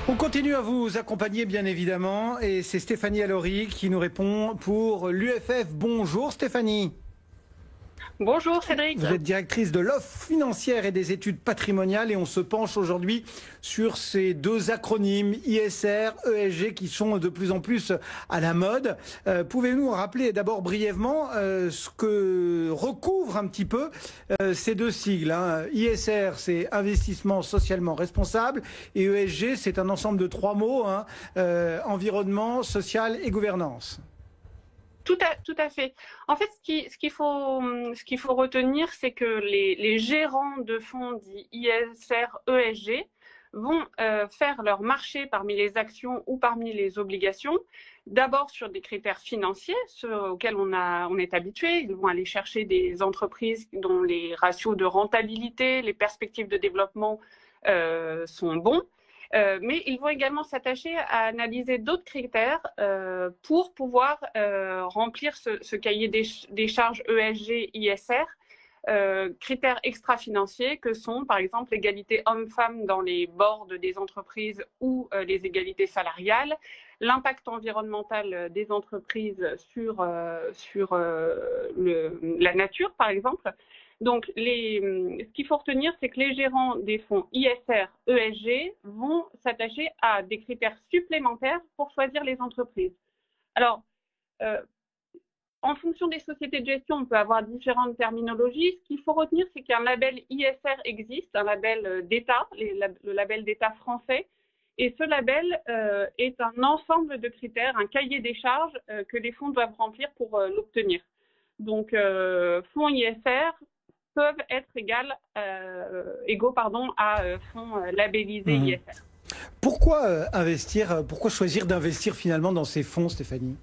On continue à vous accompagner bien évidemment et c'est Stéphanie Allory qui nous répond pour l'UFF. Bonjour Stéphanie. Bonjour Cédric. Vous êtes directrice de l'offre financière et des études patrimoniales et on se penche aujourd'hui sur ces deux acronymes ISR, ESG qui sont de plus en plus à la mode. Pouvez-vous rappeler d'abord brièvement ce que recouvrent un petit peu ces deux sigles, hein. ISR, c'est investissement socialement responsable et ESG, c'est un ensemble de trois mots, hein, environnement, social et gouvernance. Tout à fait. En fait, ce qu'il faut retenir, c'est que les gérants de fonds dits ISR, ESG vont faire leur marché parmi les actions ou parmi les obligations, d'abord sur des critères financiers, ceux auxquels on est habitué. Ils vont aller chercher des entreprises dont les ratios de rentabilité, les perspectives de développement sont bons. Mais ils vont également s'attacher à analyser d'autres critères pour pouvoir remplir ce cahier des charges ESG, ISR, critères extra-financiers que sont par exemple l'égalité homme-femme dans les boards des entreprises ou les égalités salariales, l'impact environnemental des entreprises sur la nature par exemple. Donc, ce qu'il faut retenir, c'est que les gérants des fonds ISR, ESG vont s'attacher à des critères supplémentaires pour choisir les entreprises. Alors, en fonction des sociétés de gestion, on peut avoir différentes terminologies. Ce qu'il faut retenir, c'est qu'un label ISR existe, un label d'État, le label d'État français. Et ce label est un ensemble de critères, un cahier des charges que les fonds doivent remplir pour l'obtenir. Donc, fonds ISR peuvent être égaux à fonds labellisés ISR. Pourquoi pourquoi choisir d'investir finalement dans ces fonds, Stéphanie?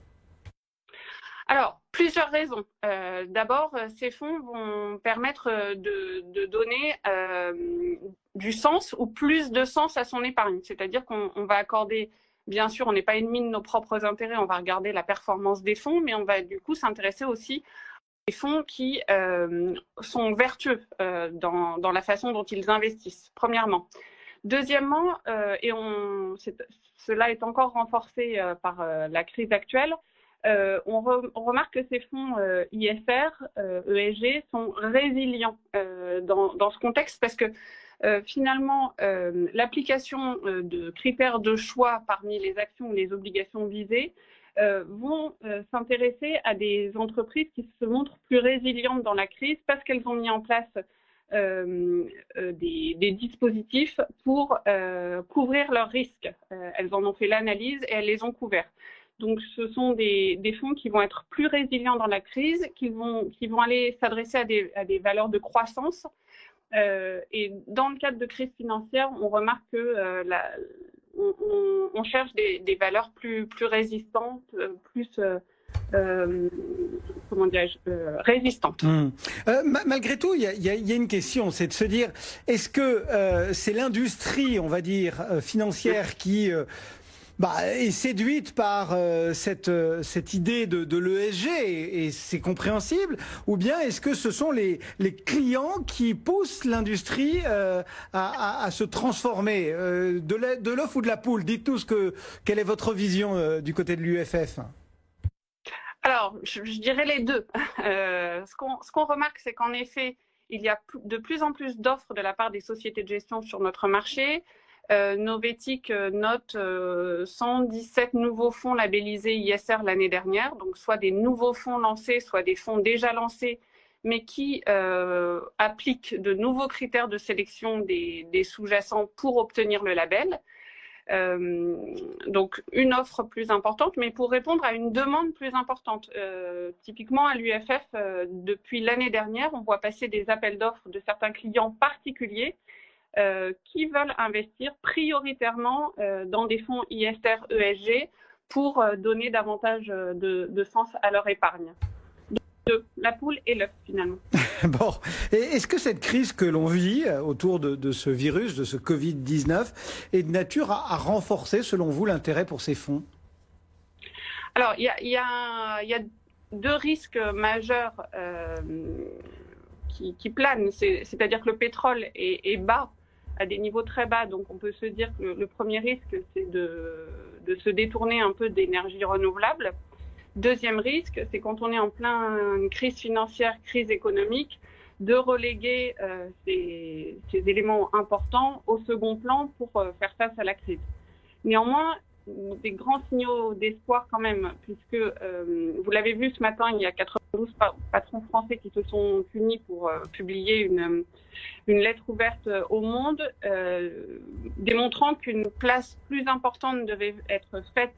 Alors, plusieurs raisons. D'abord, ces fonds vont permettre de donner du sens ou plus de sens à son épargne. C'est-à-dire qu'on va accorder, bien sûr, on n'est pas ennemi de nos propres intérêts, on va regarder la performance des fonds, mais on va du coup s'intéresser aussi des fonds qui sont vertueux dans la façon dont ils investissent, premièrement. Deuxièmement, cela est encore renforcé par la crise actuelle, on remarque que ces fonds ISR, ESG sont résilients dans ce contexte parce que finalement, l'application de critères de choix parmi les actions ou les obligations visées vont s'intéresser à des entreprises qui se montrent plus résilientes dans la crise parce qu'elles ont mis en place des dispositifs pour couvrir leurs risques. Elles en ont fait l'analyse et elles les ont couverts. Donc, ce sont des fonds qui vont être plus résilients dans la crise, qui vont aller s'adresser à des valeurs de croissance. Et dans le cadre de crise financière, on remarque que on cherche des valeurs plus résistantes, résistantes. Malgré tout, il y a une question, c'est de se dire, est-ce que c'est l'industrie, on va dire, financière qui est séduite par cette idée de l'ESG et c'est compréhensible, ou bien est-ce que ce sont les clients qui poussent l'industrie à se transformer, de l'œuf ou de la poule? Dites-nous quelle est votre vision du côté de l'UFF? Alors, je dirais les deux. Ce qu'on remarque, c'est qu'en effet, il y a de plus en plus d'offres de la part des sociétés de gestion sur notre marché. Novetic note 117 nouveaux fonds labellisés ISR l'année dernière, donc soit des nouveaux fonds lancés, soit des fonds déjà lancés, mais qui appliquent de nouveaux critères de sélection des sous-jacents pour obtenir le label. Donc une offre plus importante, mais pour répondre à une demande plus importante. Typiquement à l'UFF, depuis l'année dernière, on voit passer des appels d'offres de certains clients particuliers qui veulent investir prioritairement dans des fonds ISR ESG pour donner davantage de sens à leur épargne. Donc, la poule et l'œuf finalement. Bon, est-ce que cette crise que l'on vit autour de ce virus, de ce Covid-19, est de nature à renforcer, selon vous, l'intérêt pour ces fonds? Alors, il y a deux risques majeurs qui planent. C'est-à-dire que le pétrole est bas à des niveaux très bas. Donc on peut se dire que le premier risque, c'est de se détourner un peu d'énergie renouvelable. Deuxième risque, c'est quand on est en pleine crise financière, crise économique, de reléguer ces éléments importants au second plan pour faire face à la crise. Néanmoins, des grands signaux d'espoir quand même, puisque vous l'avez vu ce matin, il y a 92 patrons français qui se sont unis pour publier une lettre ouverte au monde, démontrant qu'une place plus importante devait être faite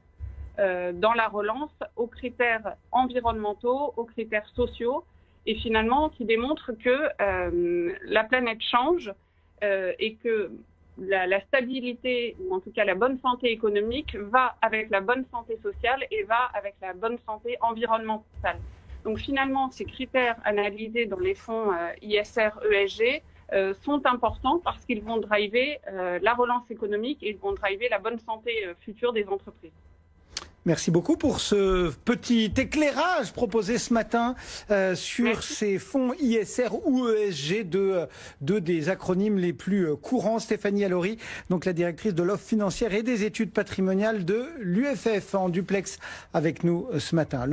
dans la relance aux critères environnementaux, aux critères sociaux, et finalement qui démontre que la planète change et que la stabilité, ou en tout cas la bonne santé économique, va avec la bonne santé sociale et va avec la bonne santé environnementale. Donc finalement, ces critères analysés dans les fonds ISR, ESG sont importants parce qu'ils vont driver la relance économique et ils vont driver la bonne santé future des entreprises. Merci beaucoup pour ce petit éclairage proposé ce matin sur ces fonds ISR ou ESG, deux des acronymes les plus courants. Stéphanie Allori, donc la directrice de l'offre financière et des études patrimoniales de l'UFF, en duplex avec nous ce matin.